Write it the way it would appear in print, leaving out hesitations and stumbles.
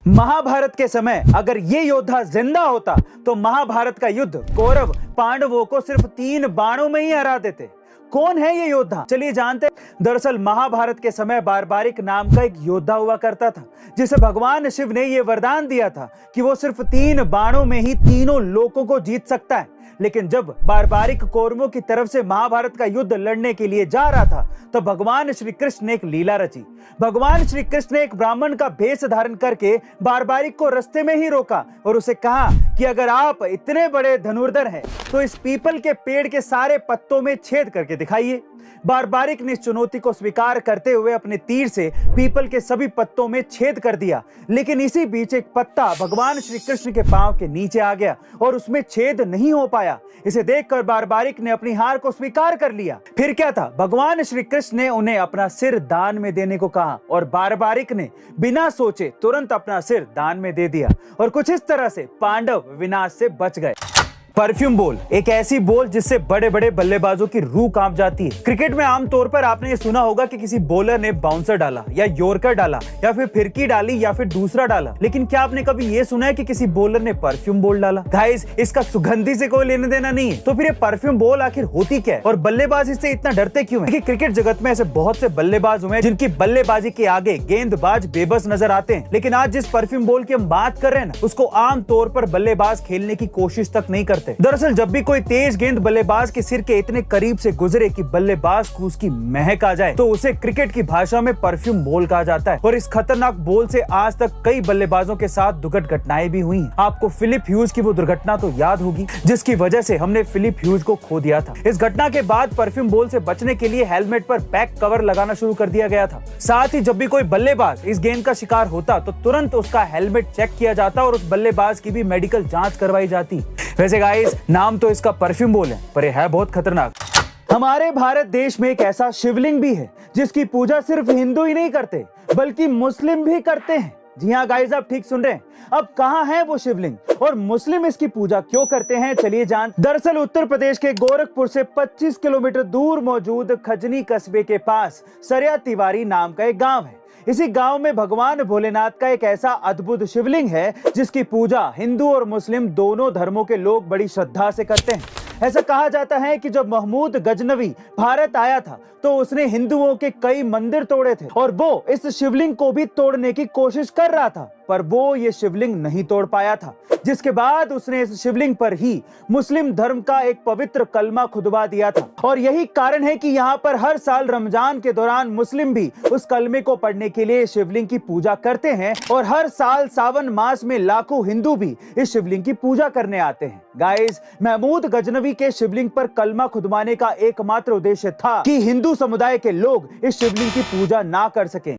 महाभारत के समय अगर ये योद्धा जिंदा होता तो महाभारत का युद्ध कौरव पांडवों को सिर्फ 3 बाणों में ही हरा देते। कौन है ये योद्धा, चलिए जानते। दरअसल महाभारत के समय बारबारिक नाम का एक योद्धा हुआ करता था, जिसे भगवान शिव ने यह वरदान दिया था कि वो सिर्फ 3 बाणों में ही तीनों लोकों को जीत सकता है। लेकिन जब बारबारिक कौरवों की तरफ से महाभारत का युद्ध लड़ने के लिए जा रहा था तो भगवान श्री कृष्ण ने एक लीला रची। भगवान श्री कृष्ण ने एक ब्राह्मण का भेष धारण करके बारबारिक को रास्ते में ही रोका और उसे कहा कि अगर आप इतने बड़े धनुर्धर हैं तो इस पीपल के पेड़ के सारे पत्तों में छेद करके दिखाइए। बारबारिक ने इस चुनौती को स्वीकार करते हुए अपने तीर से पीपल के सभी पत्तों में छेद कर दिया, लेकिन इसी बीच एक पत्ता भगवान श्री कृष्ण के पांव के नीचे आ गया और उसमें छेद नहीं हो पाया। इसे देखकर बारबारिक ने अपनी हार को स्वीकार कर लिया। फिर क्या था, भगवान श्री कृष्ण ने उन्हें अपना सिर दान में देने को कहा और बारबारिक ने बिना सोचे तुरंत अपना सिर दान में दे दिया और कुछ इस तरह से पांडव विनाश से बच गए। परफ्यूम बॉल एक ऐसी बॉल जिससे बड़े बड़े बल्लेबाजों की रूह कांप जाती है। क्रिकेट में आमतौर पर आपने ये सुना होगा कि किसी बॉलर ने बाउंसर डाला या यॉर्कर डाला या फिर फिरकी डाली या फिर दूसरा डाला, लेकिन क्या आपने कभी ये सुना है कि किसी बॉलर ने परफ्यूम बॉल डाला? गाइस, इसका सुगंधी से कोई लेने देना नहीं है। तो फिर ये परफ्यूम बॉल आखिर होती क्या है और बल्लेबाज इससे इतना डरते क्यों है? क्रिकेट जगत में ऐसे बहुत से बल्लेबाज हुए हैं जिनकी बल्लेबाजी के आगे गेंदबाज बेबस नजर आते हैं, लेकिन आज जिस परफ्यूम बॉल की हम बात कर रहे हैं ना, उसको आमतौर पर बल्लेबाज खेलने की कोशिश तक नहीं करते। दरअसल जब भी कोई तेज गेंद बल्लेबाज के सिर के इतने करीब से गुजरे कि बल्लेबाज को उसकी महक आ जाए तो उसे क्रिकेट की भाषा में परफ्यूम बॉल कहा जाता है। और इस खतरनाक बॉल से आज तक कई बल्लेबाजों के साथ दुर्घटना घटनाएं भी हुई हैं। आपको फिलिप ह्यूज की वो दुर्घटना तो याद होगी जिसकी वजह से हमने फिलिप ह्यूज को खो दिया था। इस घटना के बाद परफ्यूम बॉल से बचने के लिए हेलमेट पर बैक कवर लगाना शुरू कर दिया गया था। साथ ही जब भी कोई बल्लेबाज इस गेंद का शिकार होता तो तुरंत उसका हेलमेट चेक किया जाता और उस बल्लेबाज की भी मेडिकल जांच करवाई जाती। वैसे गाइस, नाम तो इसका परफ्यूम बॉल है पर यह है बहुत खतरनाक। हमारे भारत देश में एक ऐसा शिवलिंग भी है जिसकी पूजा सिर्फ हिंदू ही नहीं करते बल्कि मुस्लिम भी करते हैं। जी हाँ गाइस, आप ठीक सुन रहे हैं। अब कहाँ है वो शिवलिंग और मुस्लिम इसकी पूजा क्यों करते हैं, चलिए जान। दरअसल उत्तर प्रदेश के गोरखपुर से 25 किलोमीटर दूर मौजूद खजनी कस्बे के पास सरिया तिवारी नाम का एक गांव है। इसी गांव में भगवान भोलेनाथ का एक ऐसा अद्भुत शिवलिंग है जिसकी पूजा हिंदू और मुस्लिम दोनों धर्मों के लोग बड़ी श्रद्धा से करते हैं। ऐसा कहा जाता है कि जब महमूद गजनवी भारत आया था तो उसने हिंदुओं के कई मंदिर तोड़े थे और वो इस शिवलिंग को भी तोड़ने की कोशिश कर रहा था, पर वो ये शिवलिंग नहीं तोड़ पाया था, जिसके बाद उसने इस शिवलिंग पर ही मुस्लिम धर्म का एक पवित्र कलमा खुदवा दिया था। और यही कारण है कि यहाँ पर हर साल रमजान के दौरान मुस्लिम भी उस कलमे को पढ़ने के लिए शिवलिंग की पूजा करते हैं और हर साल सावन मास में लाखों हिंदू भी इस शिवलिंग की पूजा करने आते हैं। गाइस, महमूद गजनवी के शिवलिंग पर कलमा खुदवाने का एकमात्र उद्देश्य था कि हिंदू समुदाय के लोग इस शिवलिंग की पूजा ना कर सकें।